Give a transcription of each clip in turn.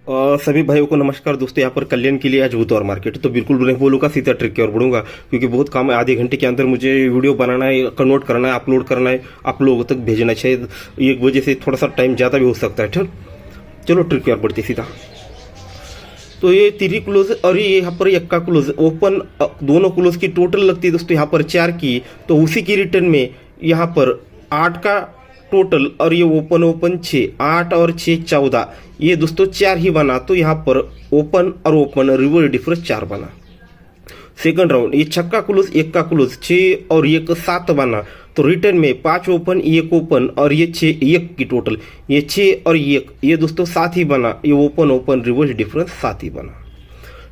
सभी भाइयों को नमस्कार दोस्तों। यहाँ पर कल्याण के लिए आज बुधवार मार्केट, तो बिल्कुल नहीं बोलूँगा, सीधा ट्रिक की ओर बढ़ूंगा क्योंकि बहुत काम है। आधे घंटे के अंदर मुझे वीडियो बनाना है, कन्वर्ट करना है, अपलोड करना है, आप लोगों तक भेजना चाहिए। एक वजह से थोड़ा सा टाइम ज़्यादा भी हो सकता है। ठीक, चलो ट्रिक की ओर बढ़ते सीधा। तो ये 3 क्लोज और ये यहाँ पर 1 का क्लोज ओपन, दोनों क्लोज की टोटल लगती है दोस्तों यहाँ पर 4 की। तो उसी की रिटर्न में यहाँ पर 8 का टोटल और ये ओपन 6, 8 और 6 14, ये दोस्तों 4 ही बना। तो यहाँ पर ओपन और ओपन रिवर्स डिफरेंस 4 बना। सेकंड राउंड ये छक्का क्लोज 1 का क्लोज 6 और 1 7 बना। तो रिटर्न में 5 ओपन 1 ओपन और ये 6 1 की टोटल, ये 6 और 1 ये दोस्तों 7 ही बना। ये ओपन रिवर्स डिफरेंस 7 ही बना।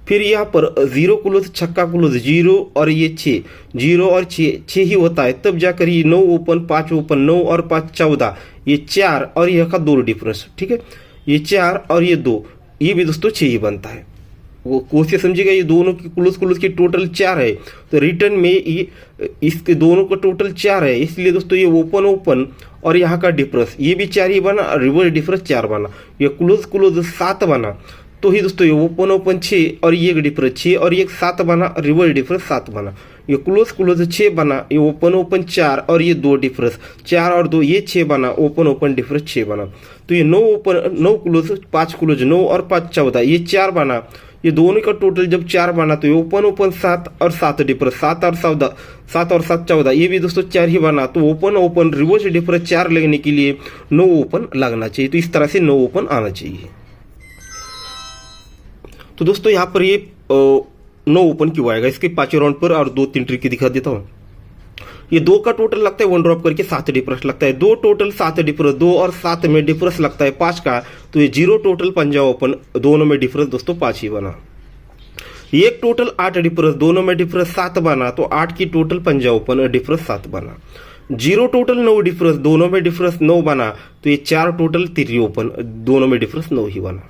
फिर यहाँ पर 0 क्लोज छक्का क्लोज 0 और ये 6, 0 और 6 ही होता है। तब जाकर ये 9 ओपन 5 ओपन 9 और 5 14, ये 4 और यह का 2 डिफरेंस। ठीक है, ये 4 और ये 2, ये भी दोस्तों 6 ही बनता है। वो कोशिश समझिएगा, ये दोनों की क्लोज की टोटल 4 है। तो रिटर्न में ये इसके दोनों का टोटल 4 है, इसलिए दोस्तों ये ओपन और यहाँ का डिफरेंस ये भी 4 ही बना, रिवर्स डिफरेंस 4 बना। ये क्लोज 7 बना। तो ही दोस्तों ये ओपन 6 और ये डिफरेंस 6 और ये 7 बना, रिवर्स डिफरेंस 7 बना। ये क्लोज 6 बना, ये ओपन 4 और ये 2 डिफरेंस 4 और 2 ये 6 बना, ओपन डिफरेंस 6 बना। तो ये 9 क्लोज 5 क्लोज 9 और 5 14, ये 4 बना। ये दोनों का टोटल जब 4 बना तो ये ओपन 7 और 7 डिफरेंस 7 और 7 14, ये भी दोस्तों 4 ही बना। तो ओपन रिवर्स डिफरेंस 4 लगने के लिए 9 ओपन लगना चाहिए। तो इस तरह से 9 ओपन आना चाहिए। तो दोस्तों यहाँ पर ये 9 ओपन क्यों आएगा, इसके 5वें राउंड पर और 2-3 ट्रिक दिखा देता हूँ। ये 2 का टोटल लगता है 1 ड्रॉप करके 7 डिफरेंस लगता है। 2 टोटल 7 डिफरेंस, 2 और 7 में डिफरेंस लगता है 5 का। तो ये 0 टोटल 5 ओपन, दोनों में डिफरेंस दोस्तों 5 ही बना। 1 टोटल 8 डिफरेंस, दोनों में डिफरेंस 7 बना। तो 8 की टोटल 5 ओपन डिफरेंस 7 बना। 0 टोटल 9 डिफरेंस, दोनों में डिफरेंस 9 बना। तो ये 4 टोटल 3 ओपन, दोनों में डिफरेंस 9 ही बना।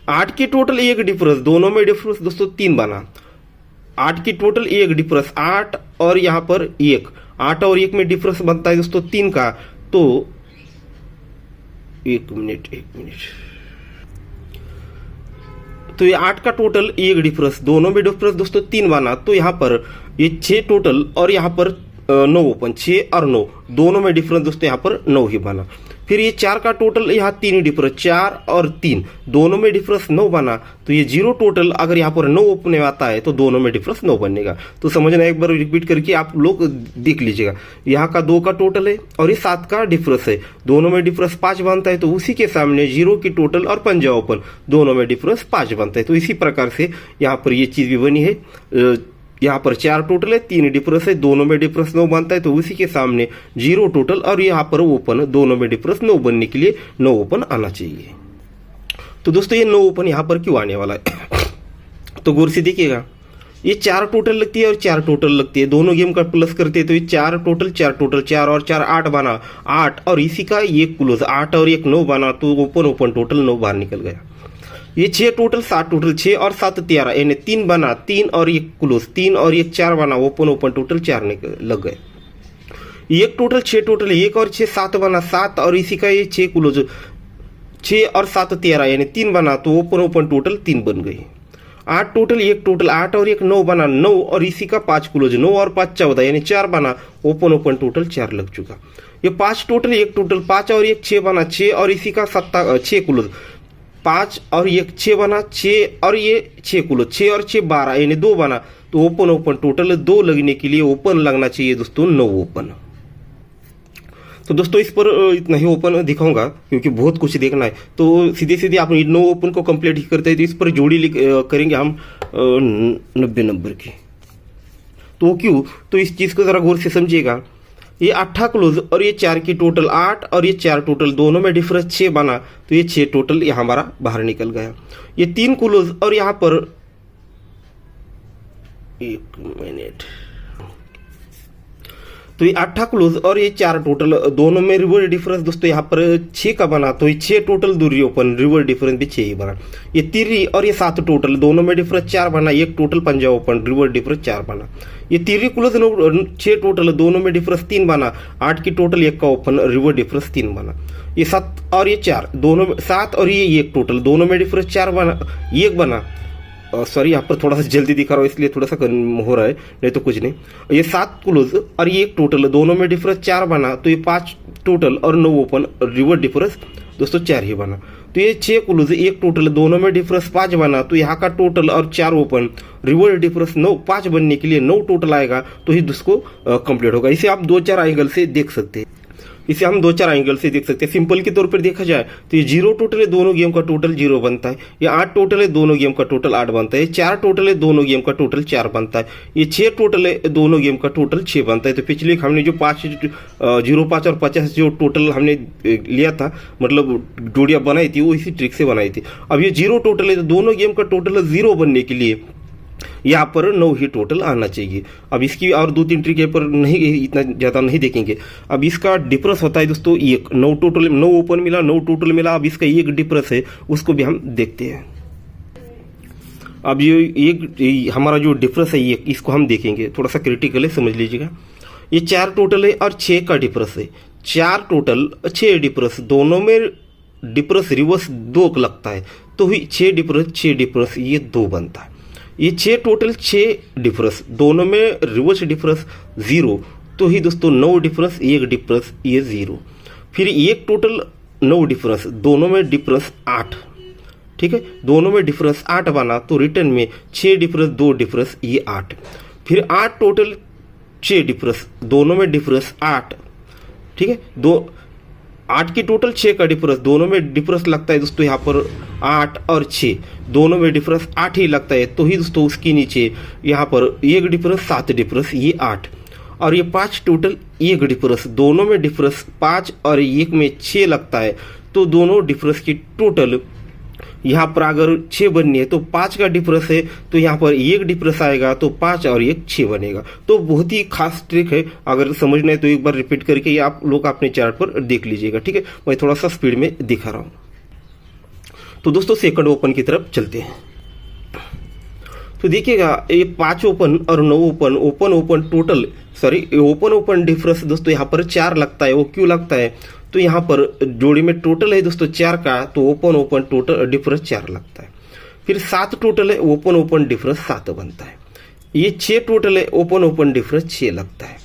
8 की टोटल 1 डिफरेंस, दोनों में डिफरेंस दोस्तों 3 बना। 8 की टोटल 1 डिफरेंस, 8 और यहाँ पर 1, 8 और 1 में डिफरेंस बनता है दोस्तों 3 का। तो 1 मिनट, तो ये 8 का टोटल 1 डिफरेंस, दोनों में डिफरेंस दोस्तों 3 बना। तो यहाँ पर ये 6 टोटल और यहाँ पर 9 ओपन, 6 और 9 दोनों में डिफरेंस दोस्तों यहाँ पर 9 ही बना। फिर ये 4 का टोटल यहाँ 3 डिफरेंस, 4 और 3 दोनों में डिफरेंस 9 बना। तो ये 0 टोटल अगर यहाँ पर 9 ओपन आता है तो दोनों में डिफरेंस 9 बनेगा। तो समझना, एक बार रिपीट करके आप लोग देख लीजिएगा। यहाँ का 2 का टोटल है और ये 7 का डिफरेंस है, दोनों में डिफरेंस 5 बनता है। तो उसी के सामने 0 की टोटल और 5 ओपन, दोनों में डिफरेंस 5 बनता है। तो इसी प्रकार से यहाँ पर ये चीज़ भी बनी है। यहाँ पर 4 टोटल है, 3 डिफरेंस है, दोनों में डिफरेंस 9 बनता है। तो उसी के सामने 0 टोटल और यहाँ पर ओपन, दोनों में डिफरेंस 9 बनने के लिए 9 ओपन आना चाहिए। तो दोस्तों ये 9 ओपन यहाँ पर क्यों आने वाला है तो गौर से देखिएगा। ये 4 टोटल लगती है और 4 टोटल लगती है, दोनों गेम का प्लस करते हैं। तो ये 4 टोटल 4 और 4 8 बना, 8 और इसी का 1 क्लोज, 8 और 1 9 बना। तो ओपन टोटल 9 बाहर निकल गया। ये 6 टोटल 7 टोटल, 6 और 7 13, यानी 3 बना, 3 और 1 क्लोज, 3 और 1 4 बना, ओपन टोटल 4 लग गए। 1 टोटल 6 टोटल, 1 और 6 7 बना, 7 और इसी का ये 6 क्लोज, 6 और 7 13, यानी 3 बना। तो ओपन टोटल 3 बन गई। 8 टोटल 1 टोटल, 8 और 1 9 बना, 9 और इसी का 5 क्लोज, 9 और 5 14, यानी 4 बना, ओपन टोटल 4 लग चुका। ये 5 टोटल 1 टोटल, 5 और 1 6 बना, 6 और इसी का 6 क्लोज, 5 और 1 6 बना, 6 और ये 6 क्लोज, 6 और 6 12, यानी 2 बना। तो ओपन टोटल 2 लगने के लिए ओपन लगना चाहिए दोस्तों 9 ओपन। तो दोस्तों इस पर इतना ही ओपन दिखाऊंगा क्योंकि बहुत कुछ देखना है। तो सीधे आप 9 ओपन को कंप्लीट ही करते हैं। तो इस पर जोड़ी करेंगे हम 90 नंबर की। तो क्यों, तो इस चीज को जरा गौर से समझिएगा। ये 8 क्लोज और ये 4 की टोटल 8 और ये 4 टोटल, दोनों में डिफरेंस 6 बना। तो ये 6 टोटल यहाँ हमारा बाहर निकल गया। ये 3 क्लोज और यहाँ पर 1 मिनट, तो ये 8 क्लोज और ये 4 टोटल, दोनों में रिवर्स डिफरेंस दोस्तों यहाँ पर 6 का बना। तो ये 6 टोटल दूरी ओपन, रिवर्स डिफरेंस भी 6 ही बना। ये 3 और ये 7 टोटल, दोनों में डिफरेंस 4 बना, 1 टोटल 5 ओपन, रिवर्स डिफरेंस 4 बना। ये तिर्री क्लोज 6 टोटल, दोनों में डिफरेंस 3 बना, 8 की टोटल, 1 का ओपन, रिवर्स डिफरेंस 3 बना। ये 7 और ये 4 दोनों में 7 और ये 1 टोटल, दोनों में डिफरेंस 4 बना, 1 बना। सॉरी यहाँ पर थोड़ा सा जल्दी दिखा रहा हूँ इसलिए थोड़ा सा हो रहा है, नहीं तो कुछ नहीं। ये 7 क्लोज और ये 1 टोटल, दोनों में डिफरेंस 4 बना, तो ये 5 टोटल और 9 ओपन, रिवर्स डिफरेंस दोस्तों 4 ही बना। तो ये 6 क्लोज 1 टोटल, दोनों में डिफरेंस 5 बना, तो यहाँ का टोटल और 4 ओपन, रिवर्स डिफरेंस 9, 5 बनने के लिए 9 टोटल आएगा, तो ही उसको कंप्लीट होगा। इसे आप 2-4 एंगल से देख सकते हैं, इसे हम 2-4 एंगल से देख सकते हैं। सिंपल के तौर पर देखा जाए तो ये 0 टोटल है, दोनों गेम का टोटल 0 बनता है। ये 8 टोटल है, दोनों गेम का टोटल 8 बनता है। ये 4 टोटल है, दोनों गेम का टोटल 4 बनता है। ये 6 टोटल है, दोनों गेम का टोटल 6 बनता है। तो पिछले हमने जो 5 0 5 और 50 जो टोटल हमने लिया था, मतलब जोड़ियाँ बनाई थी, वो इसी ट्रिक से बनाई थी। अब ये 0 टोटल है, तो दोनों गेम का टोटल 0 बनने के लिए यहाँ पर 9 ही टोटल आना चाहिए। अब इसकी और 2-3 ट्रिक है, पर नहीं इतना ज़्यादा नहीं देखेंगे। अब इसका डिफरेंस होता है दोस्तों 1, 9 टोटल, 9 ओपन मिला, 9 टोटल मिला। अब इसका 1 डिफरेंस है, उसको भी हम देखते हैं। अब ये एक हमारा जो डिफरेंस है 1, इसको हम देखेंगे, थोड़ा सा क्रिटिकल है, समझ लीजिएगा। ये 4 टोटल है और 6 का डिफरेंस है। 4 टोटल 6 डिफरेंस, दोनों में डिफरेंस रिवर्स 2 लगता है, तो ही 6 डिफरेंस ये 2 बनता है। ये 6 टोटल 6 डिफरेंस, दोनों में रिवर्स डिफरेंस 0, तो ही दोस्तों 9 डिफरेंस 1 डिफरेंस ये 0। फिर 1 टोटल 9 डिफरेंस, दोनों में डिफरेंस 8, ठीक है, दोनों में डिफरेंस 8 बना, तो रिटर्न में 6 डिफरेंस 2 डिफरेंस ये 8। फिर 8 टोटल 6 डिफरेंस, दोनों में डिफरेंस 8, ठीक है, 8 की टोटल 6 का डिफरेंस, दोनों में डिफरेंस लगता है दोस्तों यहाँ पर 8 और 6, दोनों में डिफरेंस 8 ही लगता है, तो ही दोस्तों उसके नीचे यहाँ पर 1 डिफरेंस 7 डिफरेंस ये 8। और ये 5 टोटल 1 डिफरेंस, दोनों में डिफरेंस 5 और 1 में 6 लगता है, तो दोनों डिफरेंस की टोटल यहाँ पर अगर 6 बननी है तो 5 का डिफरेंस है, तो यहाँ पर 1 डिफरेंस आएगा, तो 5 और 1 6 बनेगा। तो बहुत ही खास ट्रिक है, अगर समझना है तो एक बार रिपीट करके ये आप लोग अपने चार्ट पर देख लीजिएगा, ठीक है। मैं थोड़ा सा स्पीड में दिखा रहा हूँ। तो दोस्तों सेकंड ओपन की तरफ चलते हैं। तो देखिएगा ये 5 ओपन और 9 open, open total, sorry open difference दोस्तों यहाँ पर 4 लगता है। वो क्यों लगता है, तो यहाँ पर जोड़ी में टोटल है दोस्तों 4 का, तो ओपन टोटल डिफरेंस 4 लगता है। फिर 7 टोटल है, ओपन डिफरेंस 7 बनता है। ये 6 टोटल है, ओपन डिफरेंस 6 लगता है।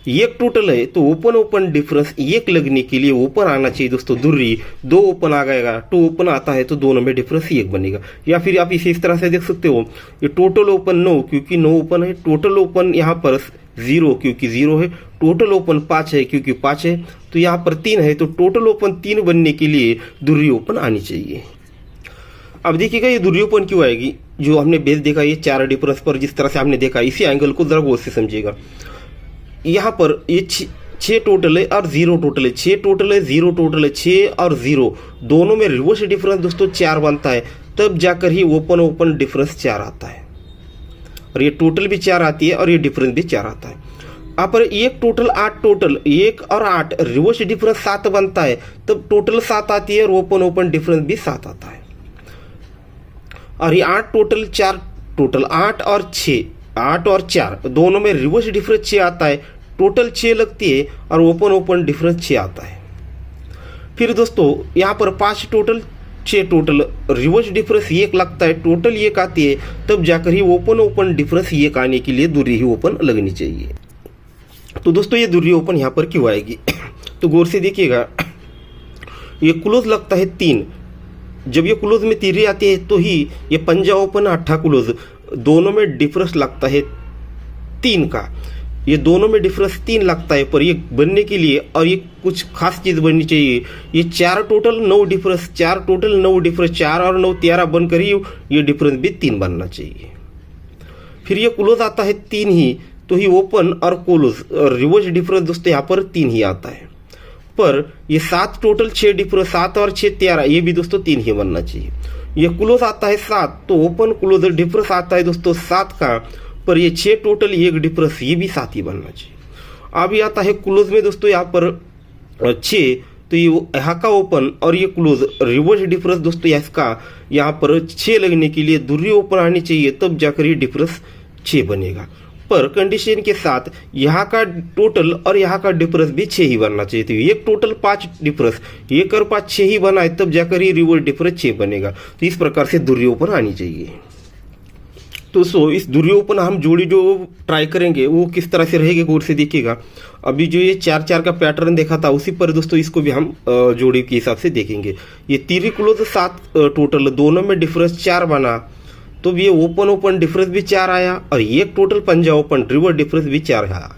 1 टोटल है, तो ओपन डिफरेंस 1 लगने के लिए ओपन आना चाहिए दोस्तों दूरी, 2 ओपन आ गएगा, 2 ओपन आता है, तो दोनों में डिफरेंस 1 बनेगा। या फिर आप इसे इस तरह से देख सकते हो, ये टोटल ओपन 9 क्योंकि 9 ओपन है, टोटल ओपन यहाँ पर 0 क्योंकि 0 है, टोटल ओपन 5 है क्योंकि 5 है, तो यहाँ पर 3 है, तो टोटल ओपन 3 बनने के लिए दूरी ओपन आनी चाहिए। अब देखिएगा ये दूरी ओपन क्यों आएगी, जो हमने बेस देखा ये 4 डिफरेंस पर जिस तरह से हमने देखा, इसी एंगल को जरा गौर से समझिएगा। यहाँ पर ये 6 टोटल है और 0 टोटल है, 6 टोटल है 0 टोटल है, 6 और 0 दोनों में रिवर्स डिफरेंस दोस्तों 4 बनता है, तब जाकर ही ओपन डिफरेंस 4 आता है। और ये टोटल भी 4 आती है और ये डिफरेंस भी 4 आता है। यहाँ पर 1 टोटल 8 टोटल, 1 और 8 रिवर्स डिफरेंस 7 बनता है, तब टोटल 7 आती है और ओपन डिफरेंस भी 7 आता है। और ये 8 टोटल 4 टोटल, 8 और 6, 8 और 4 दोनों में रिवर्स डिफरेंस 6 आता है, टोटल 6 लगती है और ओपन डिफरेंस 6 आता है। फिर दोस्तों यहाँ पर 5 टोटल 6 टोटल, रिवर्स डिफरेंस 1 लगता है, टोटल 1 आती है, तब जाकर ही ओपन डिफरेंस 1 आने के लिए दूरी ही ओपन लगनी चाहिए। तो दोस्तों ये दूरी ओपन यहाँ पर क्यों आएगी, तो गौर से देखिएगा, ये क्लोज लगता है 3, जब ये क्लोज में तिर्री आती है तो ही ये पंजा ओपन 8 क्लोज, दोनों में डिफरेंस लगता है 3 का, ये दोनों में डिफरेंस 3 लगता है, पर ये बनने के लिए और ये कुछ खास चीज़ बननी चाहिए, ये 4 टोटल 9 डिफरेंस, 4 टोटल 9 डिफरेंस, 4 और 9 13 बनकर ही ये डिफरेंस भी 3 बनना चाहिए। फिर ये क्लोज आता है 3 ही, तो ही ओपन और क्लोज रिवर्स डिफरेंस दोस्तों यहाँ पर 3 ही आता है। पर ये 7 टोटल 6 डिफरेंस, 7 और 6 13, ये भी दोस्तों 3 ही बनना चाहिए। ये क्लोज आता है 7, तो ओपन क्लोज डिफरेंस आता है दोस्तों 7 का, पर ये 6 टोटल 1 डिफरेंस, ये भी 7 ही बनना चाहिए। अब ये आता है क्लोज में दोस्तों यहाँ पर 6, तो ये यहाँ का ओपन और ये क्लोज रिवर्स डिफरेंस दोस्तों इसका यहाँ पर 6 लगने के लिए दूरी ओपन आनी चाहिए, तब जाकर ये डिफरेंस 6 बनेगा। पर कंडीशन के साथ यहाँ का टोटल और यहाँ का डिफरेंस भी 6 ही बनना चाहिए। तो एक टोटल 5 डिफरेंस, 1 और 5 6 ही बना है, तब जाकर ये रिवर्स डिफरेंस 6 बनेगा। तो इस प्रकार से दुर्योपन आनी चाहिए। तो इस दुर्योपन हम जोड़ी जो ट्राई करेंगे वो किस तरह से रहेगी, गौर से देखिएगा। अभी जो ये 4-4 का पैटर्न देखा था उसी पर दोस्तों इसको भी हम जोड़ी के हिसाब से देखेंगे। ये 3 क्लोज 7 टोटल, दोनों में डिफरेंस 4 बना, तो ये ओपन ओपन डिफरेंस भी 4 आया और एक टोटल पंजा ओपन रिवर्स डिफरेंस भी 4 आया।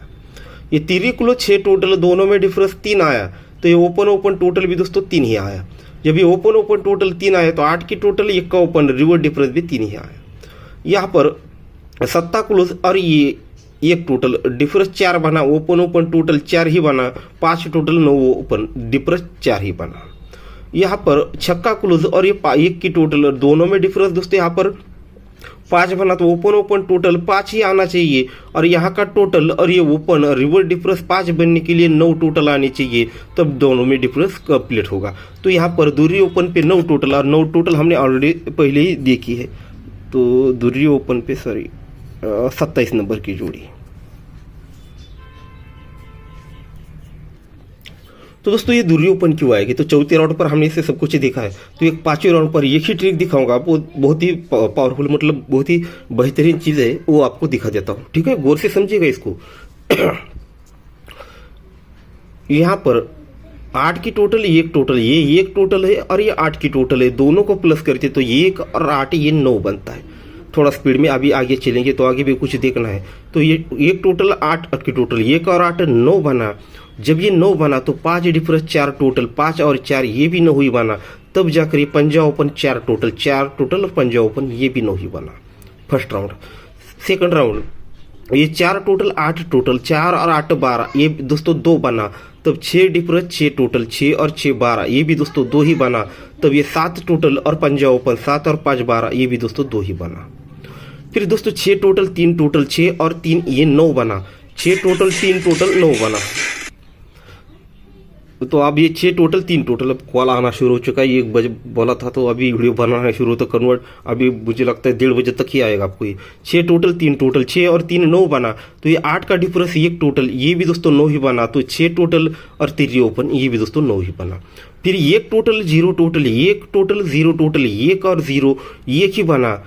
ये 3 क्लोज 6 टोटल, दोनों में डिफरेंस 3 आया, तो ये ओपन ओपन टोटल भी दोस्तों 3 ही आया। जब ये ओपन ओपन टोटल 3 आया तो 8 की टोटल, 1 का ओपन रिवर्स डिफरेंस भी 3 ही आया। यहाँ पर 7 क्लोज और ये एक टोटल डिफरेंस 4 बना, ओपन ओपन टोटल 4 ही बना, 5 टोटल 9 ओपन डिफरेंस 4 ही बना। यहाँ पर 6 क्लोज और ये 1 की टोटल, दोनों में डिफरेंस दोस्तों यहाँ पर 5 बना, तो ओपन ओपन टोटल 5 ही आना चाहिए। और यहाँ का टोटल और ये ओपन रिवर्स डिफरेंस 5 बनने के लिए 9 टोटल आने चाहिए, तब दोनों में डिफरेंस कंप्लीट होगा। तो यहाँ पर दूरी ओपन पे 9 टोटल, और 9 टोटल हमने ऑलरेडी पहले ही देखी है। तो दूरी ओपन पे 27 नंबर की जोड़ी। तो दोस्तों ये दूरी ओपन क्यों आएगी, तो चौथे राउंड पर हमने इसे सब कुछ देखा है। तो एक 5वें राउंड पर एक ही ट्रिक दिखाऊंगा आपको, बहुत ही पावरफुल, मतलब बहुत ही बेहतरीन चीज है, वो आपको दिखा देता हूँ। ठीक है, गौर से समझिएगा इसको। यहाँ पर 8 की टोटल, 1 टोटल, ये 1 टोटल है और ये 8 की टोटल है, दोनों को प्लस करते तो 1 और 8 ये 9 बनता है। थोड़ा स्पीड में अभी आगे चलेंगे तो आगे भी कुछ देखना है। तो ये 1 टोटल 8 की टोटल, 1 और 8 9 बना। जब ये 9 बना तो 5 डिफरेंस 4 टोटल, 5 और 4 ये भी 9 ही बना, तब जाकर ये पंजा ओपन 4 टोटल, 4 टोटल और पंजा ओपन ये भी 9 ही बना। First round. सेकंड राउंड, ये 4 टोटल 8 टोटल, 4 और 8 12, ये दोस्तों 2 बना, तब 6 डिफरेंस 6 टोटल, 6 और 6 12, ये भी दोस्तों 2 ही बना, तब ये 7 टोटल और पंजा ओपन 7 और 5 12, ये भी दोस्तों 2 ही बना। फिर दोस्तों 6 टोटल 3 टोटल, 6 और 3 ये 9 बना, 6 टोटल 3 टोटल 9 बना। तो अब ये 6 टोटल 3 टोटल, अब कॉल आना शुरू हो चुका है। 1 बजे बोला था तो अभी वीडियो बनाना शुरू तो कन्वर्ट अभी मुझे लगता है 1:30 बजे तक ही आएगा आपको। ये 6 टोटल 3 टोटल, 6 और 3 9 बना, तो ये 8 का डिफरेंस 1 टोटल, ये भी दोस्तों 9 ही बना, तो 6 टोटल और 3 ओपन, ये भी दोस्तों 9 ही बना। फिर 1 टोटल 0 टोटल, 1 टोटल 0 टोटल, 1 और 0 1 ही बना,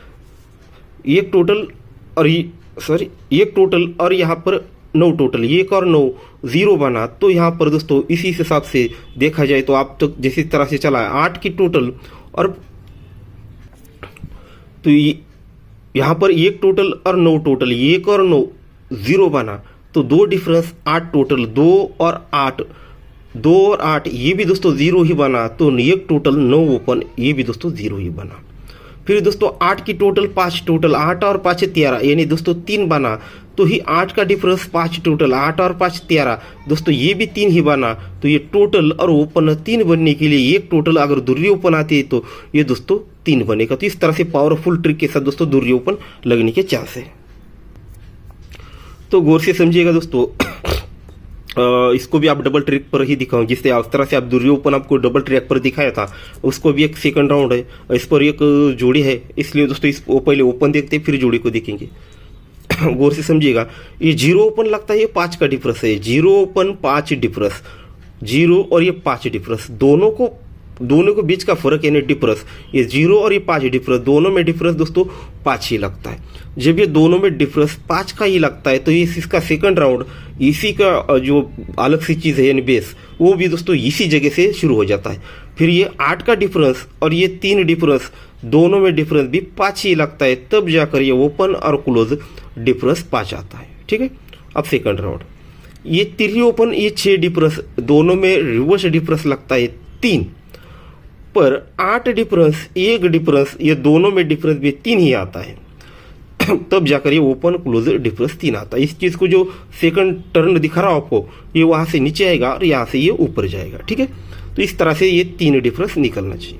1 टोटल और 1 टोटल और यहाँ पर 9 टोटल, 1 और 9 0 बना। तो यहाँ पर दोस्तों इसी हिसाब से देखा जाए तो आप तो जिस तरह से चला है 8 की टोटल और तो यहाँ पर 1 टोटल और 9 टोटल, 1 और 9 0 बना, तो 2 डिफरेंस 8 टोटल, 2 और 8 ये भी दोस्तों 0 ही बना, तो 1 टोटल 9 ओपन, ये भी दोस्तों 0 ही बना। फिर दोस्तों 8 की टोटल 5 टोटल, 8 और 5 13, यानी दोस्तों 3 बना, तो ही 8 का डिफरेंस 5 टोटल, 8 और 5 13, दोस्तों ये भी 3 ही बना। तो ये टोटल और ओपन 3 बनने के लिए 1 टोटल अगर दूरी ओपन आती है तो ये दोस्तों 3 बनेगा। तो इस तरह से पावरफुल ट्रिक के साथ दोस्तों दूरी ओपन लगने के चांस है। तो गौर से समझिएगा दोस्तों, इसको भी आप डबल ट्रैक पर ही दिखाऊं, जिससे इस तरह से आप दूरी ओपन आपको डबल ट्रैक पर दिखाया था, उसको भी एक सेकंड राउंड है, इस पर एक जोड़ी है, इसलिए दोस्तों इस पहले ओपन देखते हैं फिर जोड़ी को देखेंगे। गौर से समझिएगा, ये 0 ओपन लगता है, ये 5 का डिफरेंस है, 0 ओपन 5 डिफरेंस, 0 और ये 5 डिफरेंस, दोनों को बीच का फर्क यानी डिफरेंस, ये 0 और ये 5 डिफरेंस, दोनों में डिफरेंस दोस्तों 5 ही लगता है। जब ये दोनों में डिफरेंस 5 का ही लगता है तो ये इसका सेकंड राउंड इसी का जो अलग सी चीज़ है यानी बेस, वो भी दोस्तों इसी जगह से शुरू हो जाता है। फिर ये 8 का डिफरेंस और ये 3 डिफरेंस, दोनों में डिफरेंस भी 5 ही लगता है, तब जाकर ये ओपन और क्लोज डिफरेंस 5 आता है। ठीक है, अब सेकंड राउंड, ये 3 ओपन, ये 6 डिफरेंस, दोनों में रिवर्स डिफरेंस लगता है 3, पर 8 डिफरेंस 1 डिफरेंस, ये दोनों में डिफरेंस भी 3 ही आता है, तब जाकर ये ओपन क्लोज डिफरेंस 3 आता है। इस चीज को जो सेकंड टर्न दिखा रहा हूं आपको, ये वहां से नीचे आएगा और यहां से ये ऊपर जाएगा। ठीक है, तो इस तरह से ये 3 डिफरेंस निकलना चाहिए।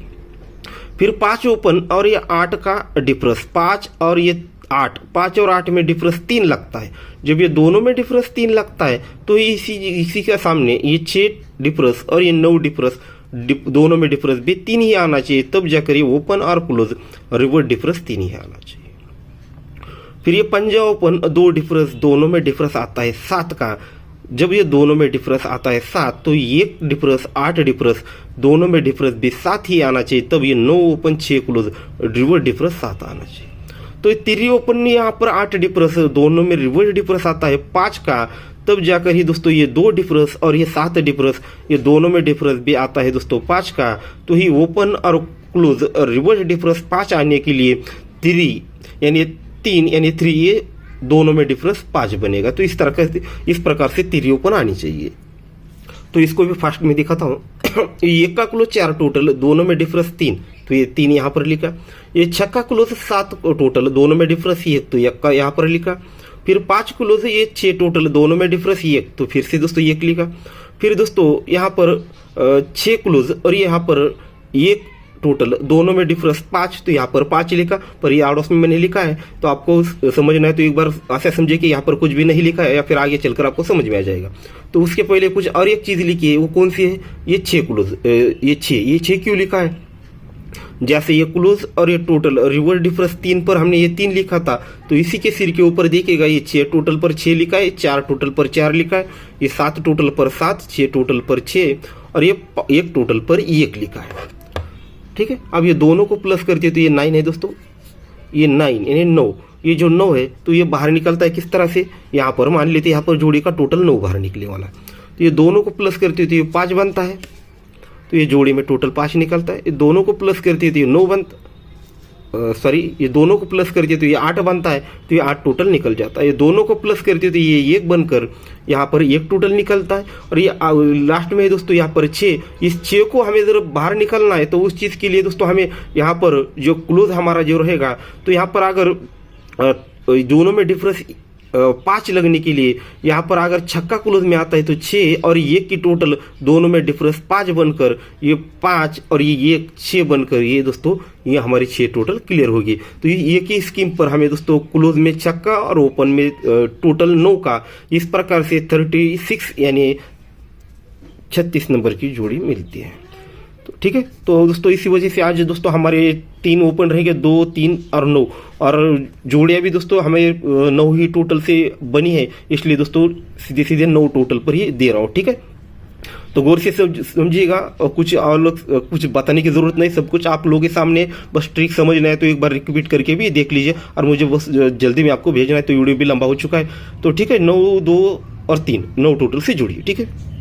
फिर 5 ओपन और ये 8 का डिफरेंस, 5 और ये 8, 5 और 8 में डिफरेंस 3 लगता है। जब ये दोनों में डिफरेंस 3 लगता है तो इसी के सामने ये 6 डिफरेंस और ये 9 डिफरेंस, दोनों में डिफरेंस भी 3 ही आना चाहिए, तब जाकर ये ओपन और क्लोज रिवर्स डिफरेंस 3 ही आना चाहिए। फिर ये पंजा ओपन, दो डिफरेंस, दोनों में डिफरेंस आता है 7 का। जब ये दोनों में डिफरेंस आता है 7 तो एक डिफरेंस 8 डिफरेंस, दोनों में डिफरेंस भी 7 ही आना चाहिए, तब ये 9 ओपन 6 क्लोज, रिवर्स डिफरेंस 7 आना चाहिए। तो तिरी ओपन में यहाँ पर 8 डिफरेंस, दोनों में रिवर्स डिफरेंस आता है 5 का, तब जाकर ही दोस्तों ये 2 डिफरेंस और ये 7 डिफरेंस, ये दोनों में डिफरेंस भी आता है दोस्तों 5 का। तो ही ओपन और क्लोज और रिवर्स डिफरेंस 5 आने के लिए 3 यानी 3 यानी 3 ये दोनों में डिफरेंस 5 बनेगा। तो इस प्रकार से तिरी ओपन आनी चाहिए। तो इसको भी फास्ट में दिखाता हूँ। एक का क्लोज 4 टोटल, दोनों में डिफरेंस 3, तो ये 3 यहाँ पर लिखा। ये 6 का क्लोज 7 टोटल, दोनों में डिफरेंस 1, तो 1 का यहाँ पर लिखा। फिर 5 क्लोज ये 6 टोटल, दोनों में डिफरेंस 1, तो फिर से दोस्तों 1 लिखा। फिर दोस्तों यहाँ पर 6 क्लोज और यहाँ पर 1 टोटल, दोनों में डिफरेंस 5, तो यहाँ पर 5 लिखा, पर ये आड़ोस में मैंने लिखा है। तो आपको समझना है तो एक बार ऐसा समझे कि यहाँ पर कुछ भी नहीं लिखा है, या फिर आगे चलकर आपको समझ में आ जाएगा। तो उसके पहले कुछ और एक चीज लिखी है, वो कौन सी है? ये 6 क्लोज, ये 6 क्यों लिखा है? जैसे ये क्लोज और ये टोटल रिवर्स डिफरेंस 3 पर हमने ये 3 लिखा था, तो इसी के सिर के ऊपर देखिएगा ये 6 टोटल पर 6 लिखा है, 4 टोटल पर 4 लिखा है, ये 7 टोटल पर 7, 6 टोटल पर 6 और ये 1 टोटल पर 1 लिखा है। ठीक है, अब ये दोनों को प्लस करते तो ये 9 है दोस्तों, ये 9 यानी 9, ये जो 9 है तो ये बाहर निकलता है किस तरह से? यहाँ पर मान लेते हैं यहाँ पर जोड़ी का टोटल 9 बाहर निकले वाला, तो ये दोनों को प्लस करते तो ये 5 बनता है, तो ये जोड़ी में टोटल 5 निकलता है। ये दोनों को प्लस करते तो ये 9 बनता, ये दोनों को प्लस करते तो ये 8 बनता है, तो ये 8 टोटल निकल जाता है। ये दोनों को प्लस करते तो ये 1 बनकर यहाँ पर 1 टोटल निकलता है। और ये लास्ट में है दोस्तों यहाँ पर 6, इस 6 को हमें जब बाहर निकलना है तो उस चीज़ के लिए दोस्तों हमें यहाँ पर जो क्लोज हमारा जो रहेगा, तो यहाँ पर अगर दोनों में डिफरेंस 5 लगने के लिए यहाँ पर अगर छक्का क्लोज में आता है तो 6 और 1 की टोटल, दोनों में डिफरेंस 5 बनकर ये 5 और ये 1 6 बनकर ये दोस्तों ये हमारी 6 टोटल क्लियर होगी। तो ये एक ही स्कीम पर हमें दोस्तों क्लोज में छक्का और ओपन में टोटल 9 का, इस प्रकार से 36 यानी 36 नंबर की जोड़ी मिलती है। तो ठीक है, तो दोस्तों इसी वजह से आज दोस्तों हमारे 3 ओपन रहेंगे, 2, 3 और 9, और जोड़ियाँ भी दोस्तों हमें 9 ही टोटल से बनी है, इसलिए दोस्तों सीधे सीधे 9 टोटल पर ही दे रहा हूँ। ठीक है, तो गौर से समझिएगा, और कुछ बताने की जरूरत नहीं, सब कुछ आप लोगों के सामने, बस ट्रिक समझना है तो एक बार रिपीट करके भी देख लीजिए, और मुझे बस जल्दी में आपको भेजना है, तो वीडियो भी लंबा हो चुका है। तो ठीक है, 9, 2 और 3, 9 टोटल से जुड़िए। ठीक है।